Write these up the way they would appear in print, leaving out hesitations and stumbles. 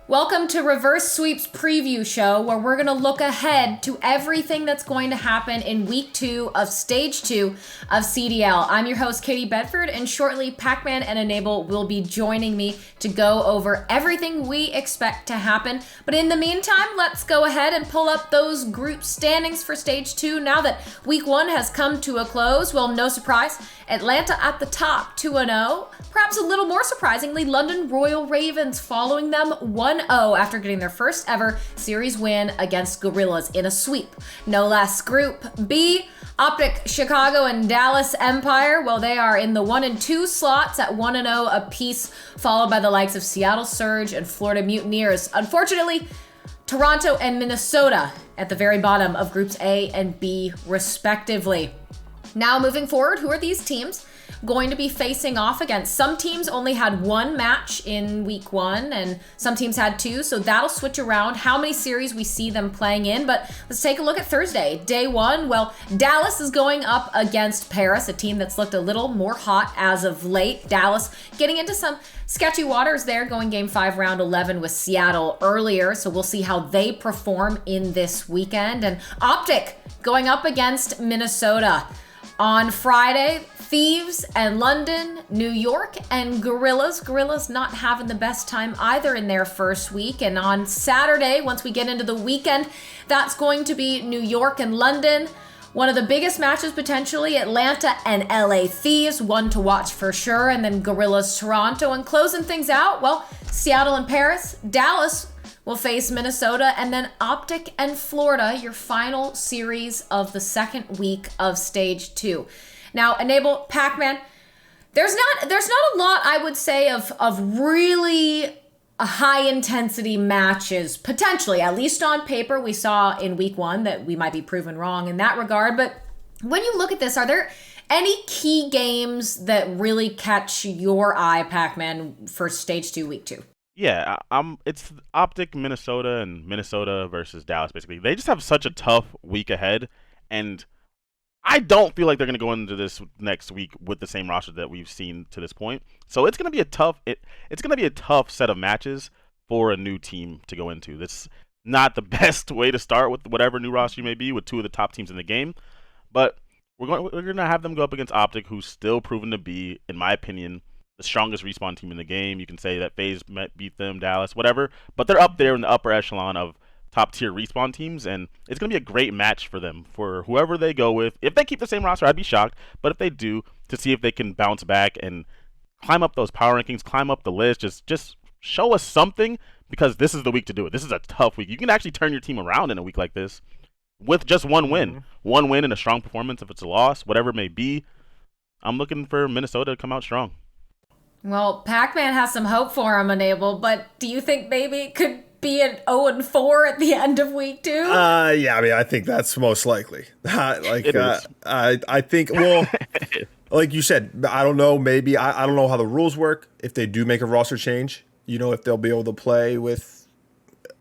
Welcome to Reverse Sweep's preview show, where we're going to look ahead to everything that's going to happen in week 2 of stage 2 of CDL. I'm your host, Katie Bedford, and shortly Pacman and Enable will be joining me to go over everything we expect to happen. But in the meantime, let's go ahead and pull up those group standings for stage 2 now that week 1 has come to a close. Well, no surprise, Atlanta at the top, 2-0. Perhaps a little more surprisingly, London Royal Ravens following them 1-0 after getting their first ever series win against Gorillas in a sweep. No less. Group B, OpTic, Chicago, and Dallas Empire. Well, they are in the 1 and 2 slots at 1-0 apiece, followed by the likes of Seattle Surge and Florida Mutineers. Unfortunately, Toronto and Minnesota at the very bottom of groups A and B, respectively. Now, moving forward, who are these teams going to be facing off against? Some teams only had 1 match in week 1 and some teams had 2, so that'll switch around how many series we see them playing in. But let's take a look at Thursday, day 1. Well, Dallas is going up against Paris, a team that's looked a little more hot as of late. Dallas getting into some sketchy waters there, going game 5, round 11 with Seattle earlier, so we'll see how they perform in this weekend. And OpTic going up against Minnesota. On Friday, Thieves and London, New York, and Gorillas. Gorillas not having the best time either in their first week. And on Saturday, once we get into the weekend, that's going to be New York and London. One of the biggest matches potentially, Atlanta and LA Thieves, one to watch for sure. And then Gorillas Toronto. And closing things out, well, Seattle and Paris. Dallas will face Minnesota, and then OpTic and Florida, your final series of the second week of stage 2. Now, Enable, Pacman, there's not a lot, I would say, of really high intensity matches, potentially, at least on paper. We saw in week 1 that we might be proven wrong in that regard. But when you look at this, are there any key games that really catch your eye, Pacman, for stage 2, week 2? Yeah, it's OpTic, Minnesota, and Minnesota versus Dallas, basically. They just have such a tough week ahead, and I don't feel like they're going to go into this next week with the same roster that we've seen to this point. So it's going to be a tough set of matches for a new team to go into. That's not the best way to start with whatever new roster you may be with 2 of the top teams in the game, but we're going to have them go up against OpTic, who's still proven to be, in my opinion, the strongest respawn team in the game. You can say that FaZe might beat them, Dallas, whatever, but they're up there in the upper echelon of top-tier respawn teams, and it's going to be a great match for them, for whoever they go with. If they keep the same roster, I'd be shocked, but if they do, to see if they can bounce back and climb up those power rankings, climb up the list, just show us something, because this is the week to do it. This is a tough week. You can actually turn your team around in a week like this with just one win. Mm-hmm. One win and a strong performance. If it's a loss, whatever it may be, I'm looking for Minnesota to come out strong. Well, Pacman has some hope for him, Enable, but do you think maybe it could be an 0-4 at the end of week 2? Yeah, I mean, I think that's most likely. I think, well, like you said, I don't know, maybe, I don't know how the rules work, if they do make a roster change, if they'll be able to play with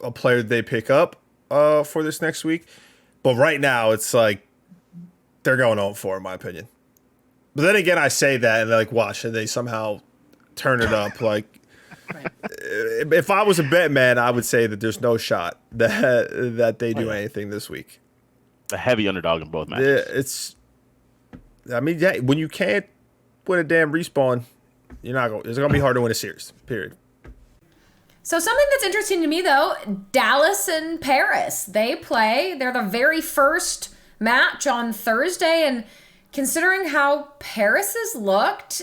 a player they pick up for this next week. But right now, it's like, they're going 0-4, in my opinion. But then again, I say that, and they're like, watch, and they somehow turn it up. Like, if I was a bet man, I would say that there's no shot that they do anything this week. A heavy underdog in both matches. When you can't win a damn respawn, it's going to be hard to win a series, period. So something that's interesting to me, though, Dallas and Paris, they're the very first match on Thursday, and considering how Paris has looked,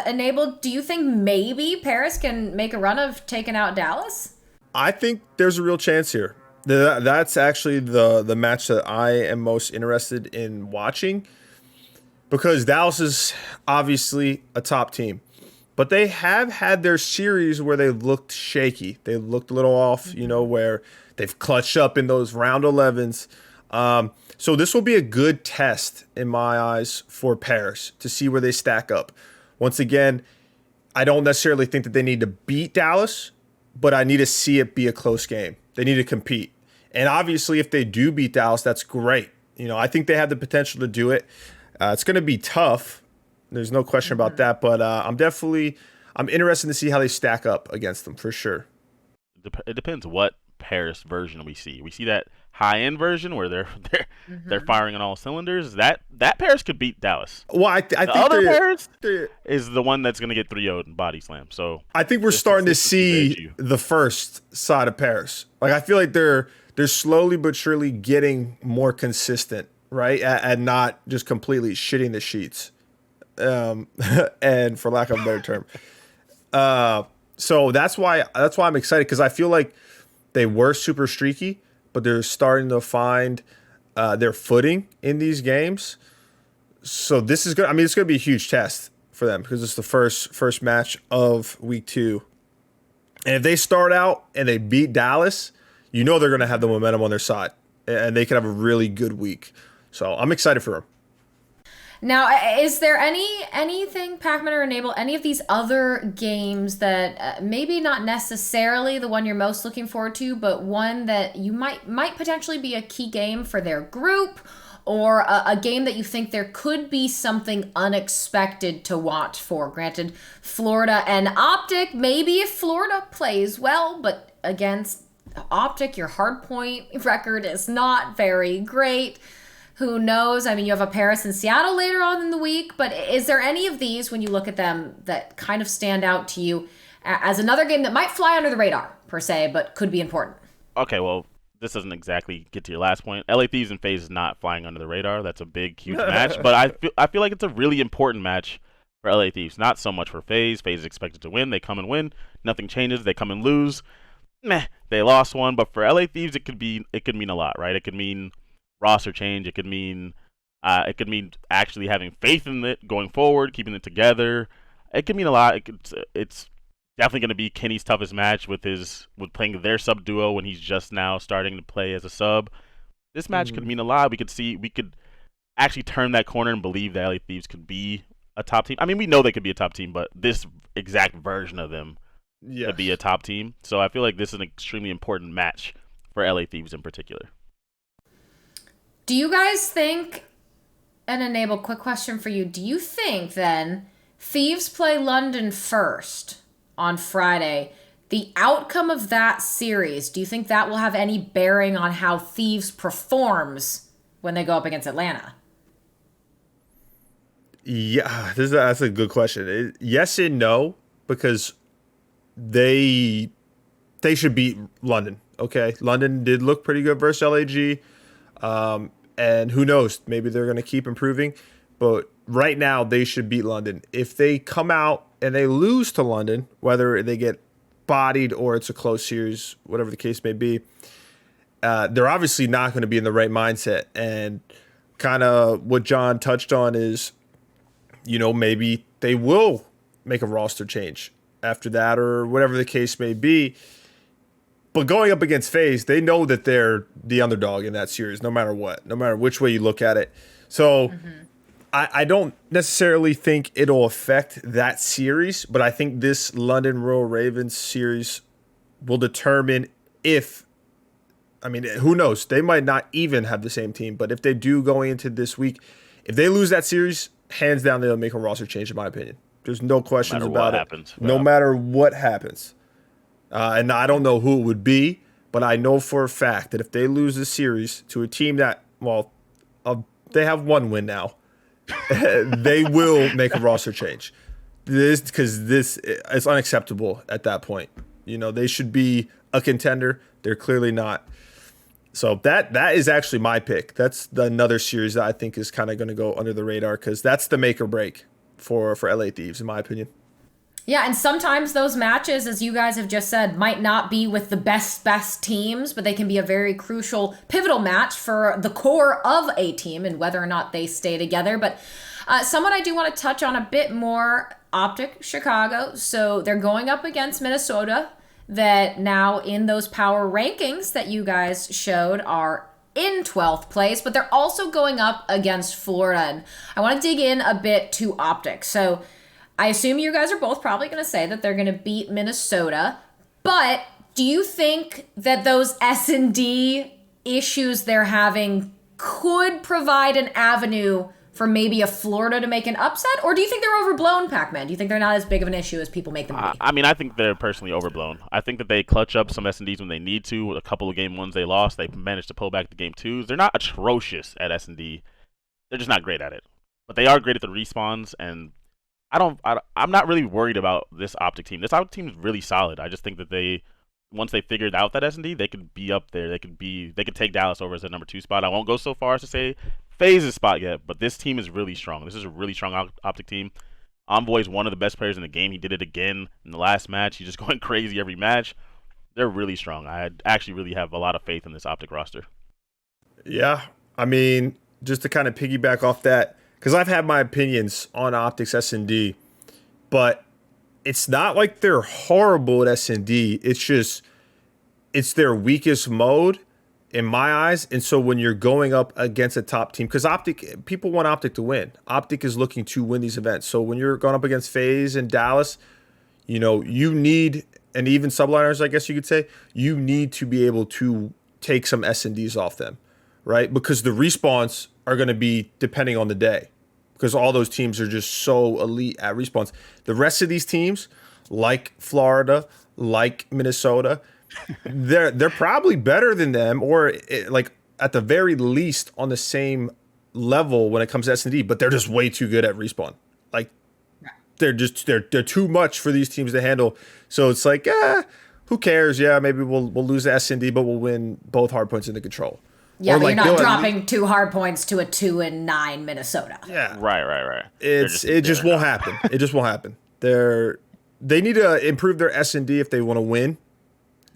Enable, do you think maybe Paris can make a run of taking out Dallas? I think there's a real chance here. That's actually the match that I am most interested in watching, because Dallas is obviously a top team. But they have had their series where they looked shaky. They looked a little off, where they've clutched up in those round 11s. So this will be a good test in my eyes for Paris to see where they stack up. Once again, I don't necessarily think that they need to beat Dallas, but I need to see it be a close game. They need to compete. And obviously, if they do beat Dallas, that's great. I think they have the potential to do it. It's going to be tough. There's no question about that. But I'm interested to see how they stack up against them for sure. It depends what Paris version we see. We see that high end version where they're firing on all cylinders. That Paris could beat Dallas. Well, I think the other Paris is the one that's going to get 3-0'd and body slam. So I think we're starting to see the first side of Paris. Like I feel like they're slowly but surely getting more consistent, right? And not just completely shitting the sheets. And for lack of a better term. So that's why I'm excited, because I feel like they were super streaky, but they're starting to find their footing in these games. So this is good. I mean, it's going to be a huge test for them because it's the first match of week 2. And if they start out and they beat Dallas, you know they're going to have the momentum on their side, and they could have a really good week. So I'm excited for them. Now, is there anything, Pacman or Enable, any of these other games that maybe not necessarily the one you're most looking forward to, but one that you might potentially be a key game for their group, or a game that you think there could be something unexpected to watch for? Granted, Florida and OpTic, maybe if Florida plays well, but against OpTic, your hardpoint record is not very great. Who knows? I mean, you have a Paris and Seattle later on in the week, but is there any of these, when you look at them, that kind of stand out to you as another game that might fly under the radar, per se, but could be important? Okay, well, this doesn't exactly get to your last point. LA Thieves and FaZe is not flying under the radar. That's a big, huge match, but I feel like it's a really important match for LA Thieves. Not so much for FaZe. FaZe is expected to win. They come and win. Nothing changes. They come and lose. Meh, they lost one. But for LA Thieves, it could mean a lot, right? It could mean roster change. It could mean actually having faith in it going forward, keeping it together. It could mean a lot. It's definitely going to be Kenny's toughest match with playing their sub duo when he's just now starting to play as a sub. This match could mean a lot. We could actually turn that corner and believe that LA Thieves could be a top team. I mean, we know they could be a top team, but this exact version of them could be a top team. So I feel like this is an extremely important match for LA Thieves in particular. Do you guys think, and Enable, quick question for you, do you think then Thieves play London first on Friday? The outcome of that series, do you think that will have any bearing on how Thieves performs when they go up against Atlanta? Yeah, that's a good question. Yes and no, because they should beat London. Okay, London did look pretty good versus LAG. And who knows, maybe they're going to keep improving. But right now, they should beat London. If they come out and they lose to London, whether they get bodied or it's a close series, whatever the case may be, they're obviously not going to be in the right mindset. And kind of what John touched on is, maybe they will make a roster change after that or whatever the case may be. But going up against FaZe, they know that they're the underdog in that series, no matter what, no matter which way you look at it. So I don't necessarily think it'll affect that series, but I think this London Royal Ravens series will determine who knows? They might not even have the same team, but if they do going into this week, if they lose that series, hands down, they'll make a roster change, in my opinion. There's no questions about it. No matter what happens. And I don't know who it would be, but I know for a fact that if they lose the series to a team that, they have one win now, they will make a roster change. Because this is unacceptable at that point. They should be a contender. They're clearly not. So that is actually my pick. That's another series that I think is kind of going to go under the radar, because that's the make or break for LA Thieves, in my opinion. Yeah, and sometimes those matches, as you guys have just said, might not be with the best teams, but they can be a very crucial, pivotal match for the core of a team and whether or not they stay together. But someone I do want to touch on a bit more, OpTic Chicago. So they're going up against Minnesota, that now in those power rankings that you guys showed are in 12th place, but they're also going up against Florida. And I want to dig in a bit to OpTic. So I assume you guys are both probably going to say that they're going to beat Minnesota, but do you think that those S&D issues they're having could provide an avenue for maybe a Florida to make an upset? Or do you think they're overblown, Pacman? Do you think they're not as big of an issue as people make them be? I mean, I think they're personally overblown. I think that they clutch up some S&Ds when they need to. With a couple of game ones they lost, they managed to pull back the game twos. They're not atrocious at S&D. They're just not great at it. But they are great at the respawns, and I'm not really worried about this OpTic team. This OpTic team is really solid. I just think that once they figured out that S&D, they could be up there. They could take Dallas over as a number 2 spot. I won't go so far as to say FaZe's spot yet, but this team is really strong. This is a really strong OpTic team. Envoy is one of the best players in the game. He did it again in the last match. He's just going crazy every match. They're really strong. I actually really have a lot of faith in this OpTic roster. Yeah, I mean, just to kind of piggyback off that, because I've had my opinions on OpTic's S&D, but it's not like they're horrible at S&D. It's just, it's their weakest mode in my eyes. And so when you're going up against a top team, because OpTic, people want OpTic to win. OpTic is looking to win these events. So when you're going up against FaZe and Dallas, you know, you need, and even subliners, I guess you could say, you need to be able to take some S&Ds off them, right? Because the respawns are going to be depending on the day, because all those teams are just so elite at respawns. The rest of these teams, like Florida, like Minnesota, they're probably better than them, or like at the very least on the same level when it comes to S&D, but they're just way too good at respawn. Like they're too much for these teams to handle. So it's like, who cares? Yeah, maybe we'll lose the S&D, but we'll win both hard points into control. Yeah, but like, you're not dropping 2 hard points to a 2-9 Minnesota. Yeah, right. It just won't happen. It just won't happen. They need to improve their S&D if they want to win,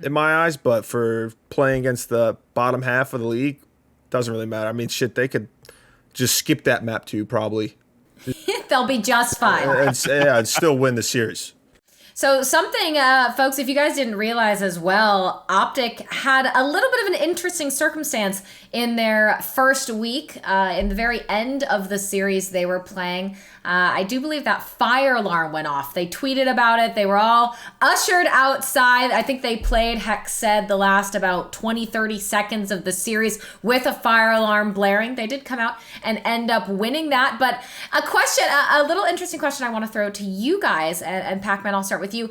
in my eyes. But for playing against the bottom half of the league, doesn't really matter. I mean, shit, they could just skip that map too, probably. They'll be just fine. And still win the series. So something, folks, if you guys didn't realize as well, OpTic had a little bit of an interesting circumstance in their first week. In the very end of the series they were playing, I do believe that fire alarm went off. They tweeted about it. They were all ushered outside. I think they played, heck said, the last about 20, 30 seconds of the series with a fire alarm blaring. They did come out and end up winning that. But a little interesting question I want to throw to you guys, and Pacman, I'll start with you.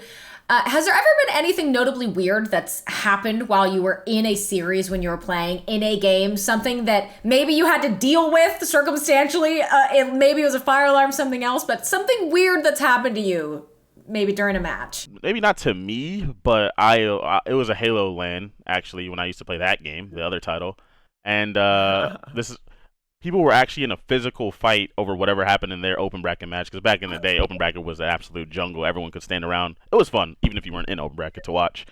Has there ever been anything notably weird that's happened while you were in a series when you were playing in a game? Something that maybe you had to deal with circumstantially? Maybe it was a fire alarm, something else, but something weird that's happened to you maybe during a match. Maybe not to me, but it was a Halo LAN, actually, when I used to play that game, the other title. And people were actually in a physical fight over whatever happened in their open bracket match, because back in the day, open bracket was an absolute jungle. Everyone could stand around. It was fun, even if you weren't in open bracket, to watch.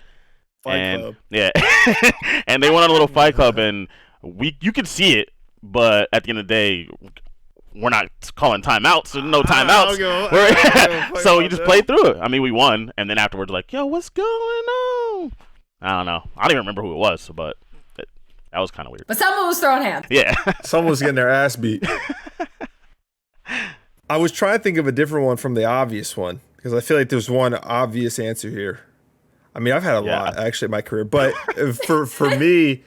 Fight club. Yeah. And they went on a little fight club, and you could see it, but at the end of the day, we're not calling timeouts. So no timeouts. So you just played through it. I mean, we won, and then afterwards, like, yo, what's going on? I don't know. I don't even remember who it was, but that was kind of weird. But someone was throwing hands. Yeah. Someone was getting their ass beat. I was trying to think of a different one from the obvious one, because I feel like there's one obvious answer here. I mean, I've had a lot, actually, in my career. But for me,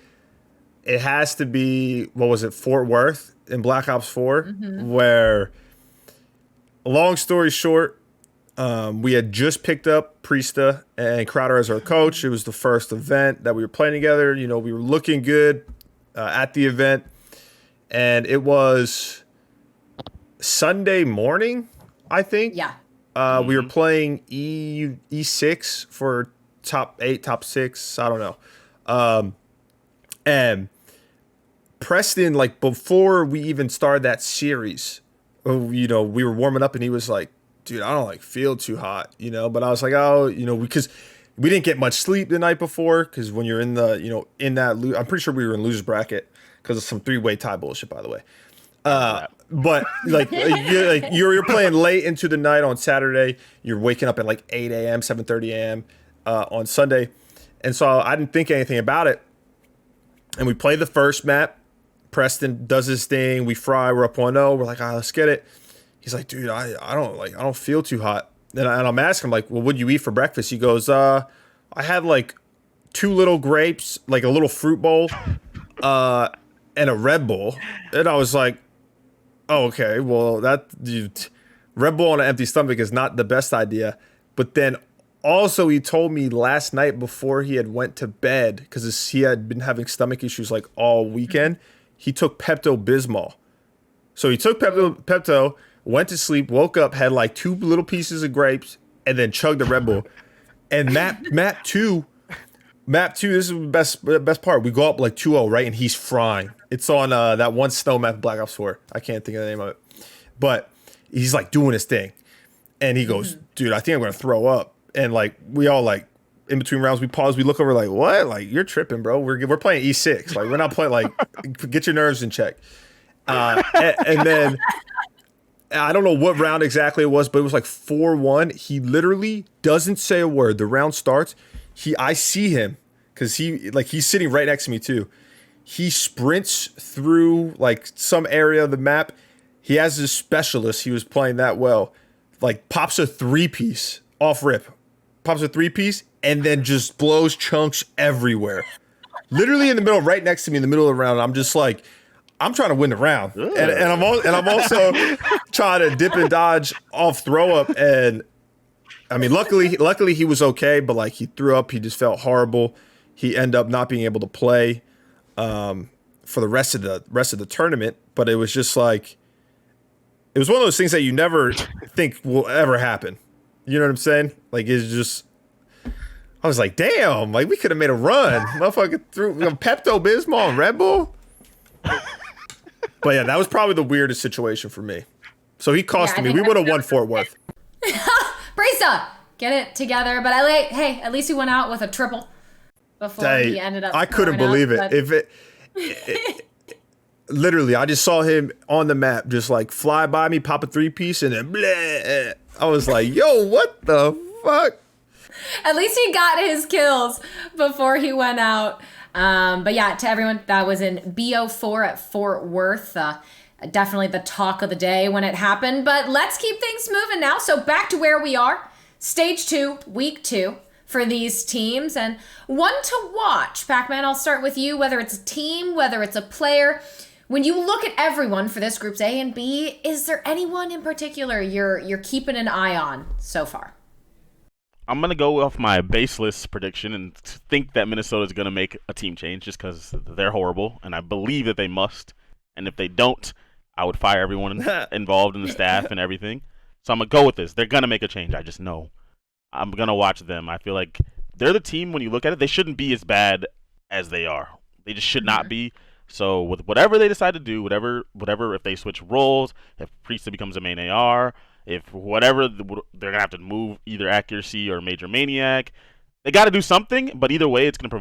it has to be, what was it, Fort Worth in Black Ops 4, where, long story short, we had just picked up Priesta and Crowder as our coach. It was the first event that we were playing together. You know, we were looking good at the event. And it was Sunday morning, I think. Yeah. We were playing E6 for top 8, top 6. I don't know. And Preston, like, before we even started that series, you know, we were warming up and he was like, dude, I don't feel too hot, you know, but I was like, oh, you know, because we didn't get much sleep the night before, because when you're in the, you know, in that, I'm pretty sure we were in loser's bracket because of some 3-way tie bullshit, by the way. But like, you're playing late into the night on Saturday. You're waking up at like 8 a.m., 7:30 a.m. On Sunday. And so I didn't think anything about it. And we played the first map. Preston does his thing. We fry. We're up 1-0. We're like, let's get it. He's like, dude, I don't feel too hot. And I'm asking him, like, well, what'd you eat for breakfast? He goes, I had like 2 little grapes, like a little fruit bowl, and a Red Bull. And I was like, Oh, okay. Well, Red Bull on an empty stomach is not the best idea. But then also he told me last night before he had went to bed because he had been having stomach issues like all weekend. He took Pepto-Bismol. So he took Pepto, went to sleep, woke up, had like 2 little pieces of grapes, and then chugged the Red Bull. And map two. This is the best part. We go up like 2-0, right? And he's frying. It's on that one snow map Black Ops 4. I can't think of the name of it. But he's like doing his thing. And he goes, dude, I think I'm going to throw up. And like, we all like, in between rounds, we pause, we look over like, what? Like, you're tripping, bro. We're playing E6. Like, we're not playing, like, get your nerves in check. And then, I don't know what round exactly it was, but it was like 4-1. He literally doesn't say a word. The round starts. I see him because he's sitting right next to me too. He sprints through like some area of the map. He has his specialist. He was playing that well. Like pops a 3-piece off rip. Pops a 3-piece and then just blows chunks everywhere. Literally in the middle, right next to me in the middle of the round. I'm just like, I'm trying to win the round. And I'm also trying to dip and dodge off throw up. And I mean, luckily he was okay, but like he threw up, he just felt horrible. He ended up not being able to play for the rest of the tournament. But it was just like, it was one of those things that you never think will ever happen. You know what I'm saying? Like, it's just, I was like, damn, like we could have made a run. Motherfucker threw Pepto-Bismol and Red Bull. But yeah, that was probably the weirdest situation for me. So he costed me. We would have won Fort Worth. Brisa, get it together. But hey, at least he went out with a triple before he ended up. I couldn't believe it. If it literally, I just saw him on the map, just like fly by me, pop a 3-piece, and then bleh. I was like, yo, what the fuck? At least he got his kills before he went out. But yeah, to everyone, that was in BO4 at Fort Worth. Definitely the talk of the day when it happened. But let's keep things moving now. So back to where we are. Stage 2, week 2 for these teams. And one to watch. Pacman, I'll start with you, whether it's a team, whether it's a player. When you look at everyone for this groups A and B, is there anyone in particular you're keeping an eye on so far? I'm going to go off my baseless prediction and think that Minnesota is going to make a team change just because they're horrible, and I believe that they must. And if they don't, I would fire everyone involved in the staff and everything. So I'm going to go with this. They're going to make a change. I just know. I'm going to watch them. I feel like they're the team, when you look at it, they shouldn't be as bad as they are. They just should not be. So with whatever they decide to do, whatever, if they switch roles, if Priestess becomes a main AR, if whatever, they're going to have to move either accuracy or major maniac. They got to do something, but either way, it's going to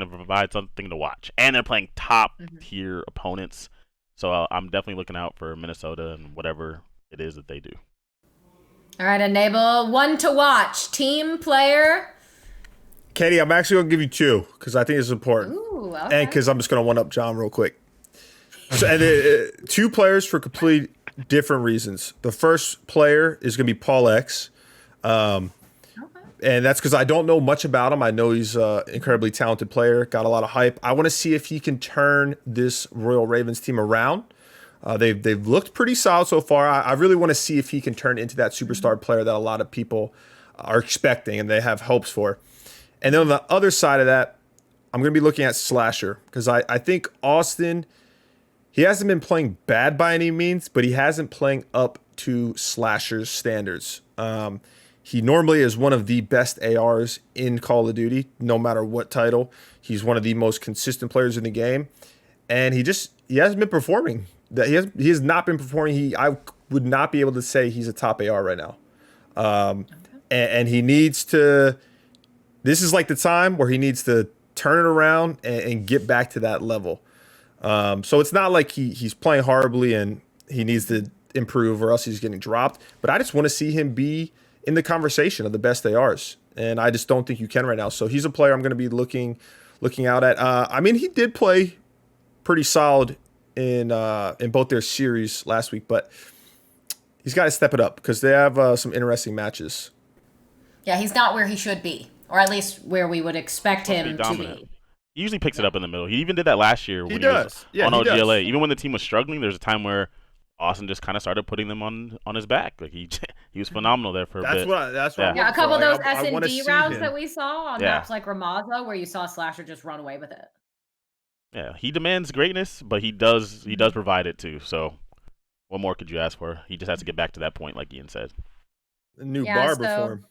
provide something to watch. And they're playing top tier opponents. So I'm definitely looking out for Minnesota and whatever it is that they do. All right, Enable, one to watch. Team, player. Katie, I'm actually going to give you 2 because I think it's important. Ooh, okay. And because I'm just going to one-up John real quick. So, and 2 players for complete different reasons. The first player is going to be Paul X. And that's because I don't know much about him. I know he's an incredibly talented player, got a lot of hype. I want to see if he can turn this Royal Ravens team around. They've looked pretty solid so far. I really want to see if he can turn into that superstar player that a lot of people are expecting and they have hopes for. And then on the other side of that, I'm going to be looking at Slasher because I think Austin, he hasn't been playing bad by any means, but he hasn't playing up to Slasher's standards. He normally is one of the best ARs in Call of Duty, no matter what title. He's one of the most consistent players in the game, and he hasn't been performing. He has not been performing. I would not be able to say he's a top AR right now, and he needs to. This is like the time where he needs to turn it around and get back to that level. So it's not like he's playing horribly and he needs to improve or else he's getting dropped. But I just want to see him be in the conversation of the best ARs. And I just don't think you can right now. So he's a player I'm going to be looking out at. I mean, he did play pretty solid in both their series last week, but he's got to step it up because they have some interesting matches. Yeah, he's not where he should be, or at least where we would expect him to be. He usually picks it up in the middle. He even did that last year when he was on OGLA. Even when the team was struggling, there's a time where Austin just kind of started putting them on his back. Like he was phenomenal there for a bit. That's what. Yeah, a couple of those I wanna S&D see rounds him. that we saw on maps like Ramazo, where you saw Slasher just run away with it. Yeah, he demands greatness, but he does provide it too. So, what more could you ask for? He just has to get back to that point, like Ian said. A new barber for him.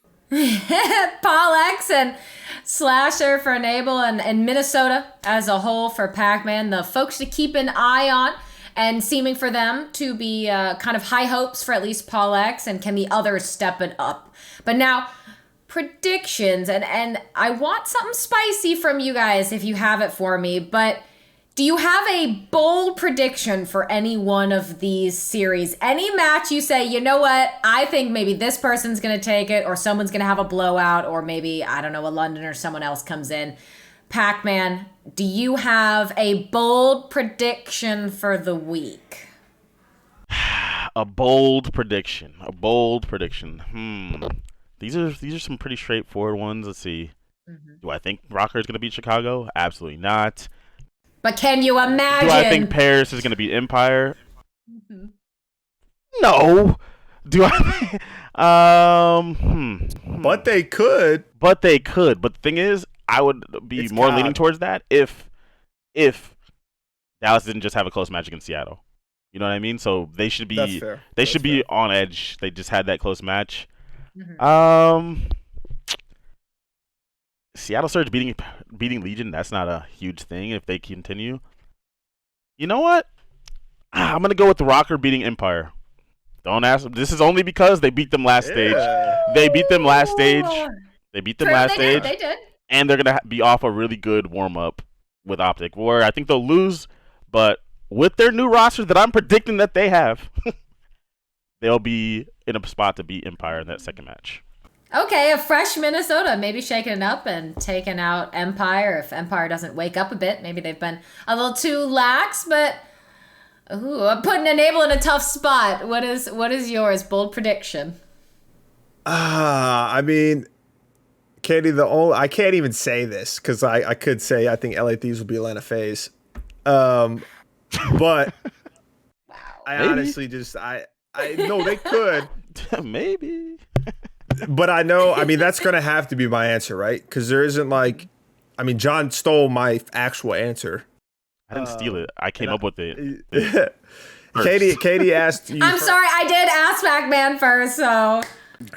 Paul X and Slasher for Enable and Minnesota as a whole for Pacman. The folks to keep an eye on and seeming for them to be kind of high hopes for at least Paul X, and can the others step it up? But now, predictions, and I want something spicy from you guys if you have it for me, but do you have a bold prediction for any one of these series? Any match you say, you know what, I think maybe this person's going to take it, or someone's going to have a blowout, or maybe, I don't know, a London or someone else comes in. Pacman, do you have a bold prediction for the week? A bold prediction. These are some pretty straightforward ones. Let's see. Do I think ROKKR is going to beat Chicago? Absolutely not. But can you imagine? Do I think Paris is going to beat Empire? No. Do I? But they could. But the thing is, I would be more leaning towards that if Dallas didn't just have a close match against Seattle. You know what I mean? So they should be be on edge. They just had that close match. Seattle Surge beating Legion, that's not a huge thing if they continue. You know what? I'm going to go with the ROKKR beating Empire. Don't ask. This is only because they beat them last stage. They beat them last stage. They did. And they're going to be off a really good warm-up with OpTic, where I think they'll lose, but with their new roster that I'm predicting that they have, they'll be in a spot to beat Empire in that second match. Okay, a fresh Minnesota, maybe shaking it up and taking out Empire. If Empire doesn't wake up a bit, maybe they've been a little too lax, but I'm putting Enable in a tough spot. What is yours? Bold prediction. I mean, Katie, I can't even say this because I could say I think LA Thieves will be Atlanta FaZe. But wow. I honestly just I know they could. Maybe. But I know, I mean, that's going to have to be my answer, right? Because there isn't John stole my actual answer. I didn't steal it. I came up with it. Katie asked you. I'm sorry, I did ask Pacman first, so.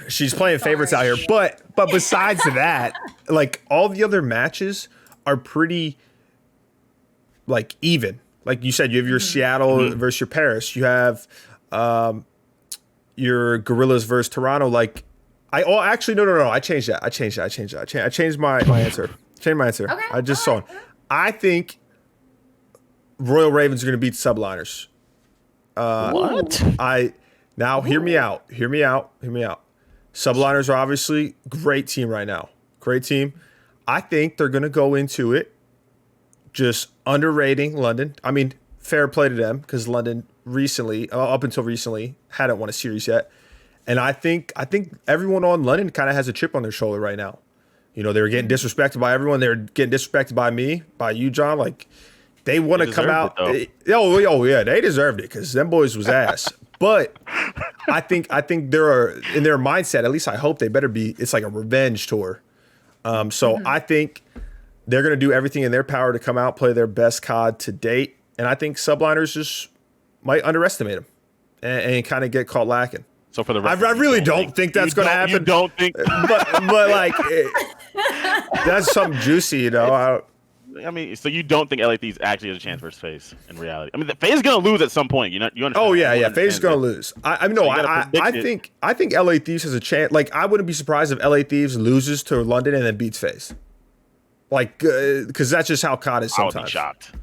She's playing favorites out here. But besides that, like, all the other matches are pretty, like, even. Like you said, you have your Seattle versus your Paris. You have your Gorillas versus Toronto. Like, no. I changed that. I changed my answer. Okay. I just saw it. I think Royal Ravens are going to beat Subliners. What? Hear me out. Subliners are obviously great team right now. Great team. I think they're going to go into it just underrating London. I mean, fair play to them because London up until recently, hadn't won a series yet. And I think everyone on London kind of has a chip on their shoulder right now. You know, they were getting disrespected by everyone. They were getting disrespected by me, by you, John. Like, they want to come out. They deserved it because them boys was ass. But I think they're in their mindset. At least I hope they better be. It's like a revenge tour. I think they're going to do everything in their power to come out, play their best COD to date. And I think Subliners just might underestimate them and kind of get caught lacking. So for the record, I really don't think that's going to happen. You don't think, but like that's something juicy, you know. I mean, so you don't think LA Thieves actually has a chance versus FaZe in reality? I mean, the FaZe is going to lose at some point. You understand? Oh yeah, FaZe is going to lose. I think LA Thieves has a chance. Like, I wouldn't be surprised if LA Thieves loses to London and then beats FaZe. Like, because that's just how COD is sometimes. I would be shocked.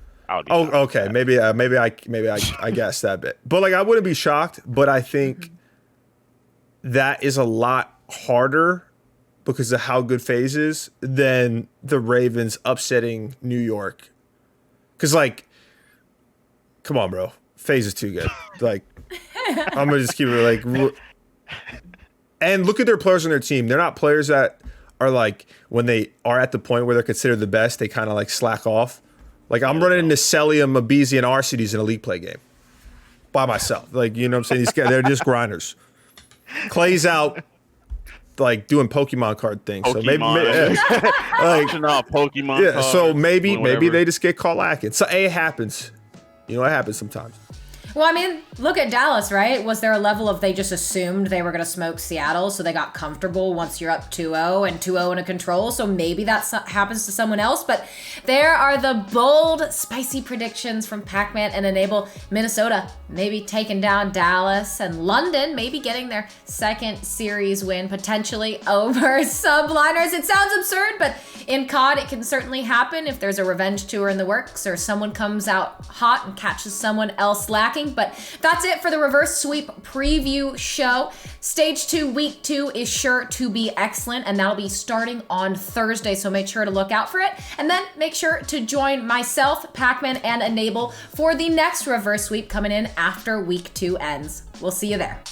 Okay. Maybe I guessed that bit. But like, I wouldn't be shocked. But I think that is a lot harder because of how good FaZe is than the Ravens upsetting New York. Because, like, come on, bro. FaZe is too good. Like, I'm going to just keep it like. And look at their players on their team. They're not players that are like, when they are at the point where they're considered the best, they kind of like slack off. Like, I'm running into Celium, Mabizi, and Arcides in a league play game. by myself. Like, you know what I'm saying? These guys, they're just grinders. Clay's out, like, doing Pokemon card things. So maybe Pokemon yeah, cards, so maybe whatever. they just get caught lacking. So it happens. You know, it happens sometimes. Well, I mean, look at Dallas, right? Was there a level of they just assumed they were going to smoke Seattle, so they got comfortable once you're up 2-0 and 2-0 in a control? So maybe that happens to someone else. But there are the bold, spicy predictions from Pacman and Enable. Minnesota maybe taking down Dallas, and London maybe getting their second series win, potentially over Subliners. It sounds absurd, but in COD, it can certainly happen if there's a revenge tour in the works or someone comes out hot and catches someone else lacking. But that's it for the reverse sweep preview show. Stage 2, week 2 is sure to be excellent, and that'll be starting on Thursday, so make sure to look out for it. And then make sure to join myself, Pacman, and Enable for the next reverse sweep coming in after week 2 ends. We'll see you there.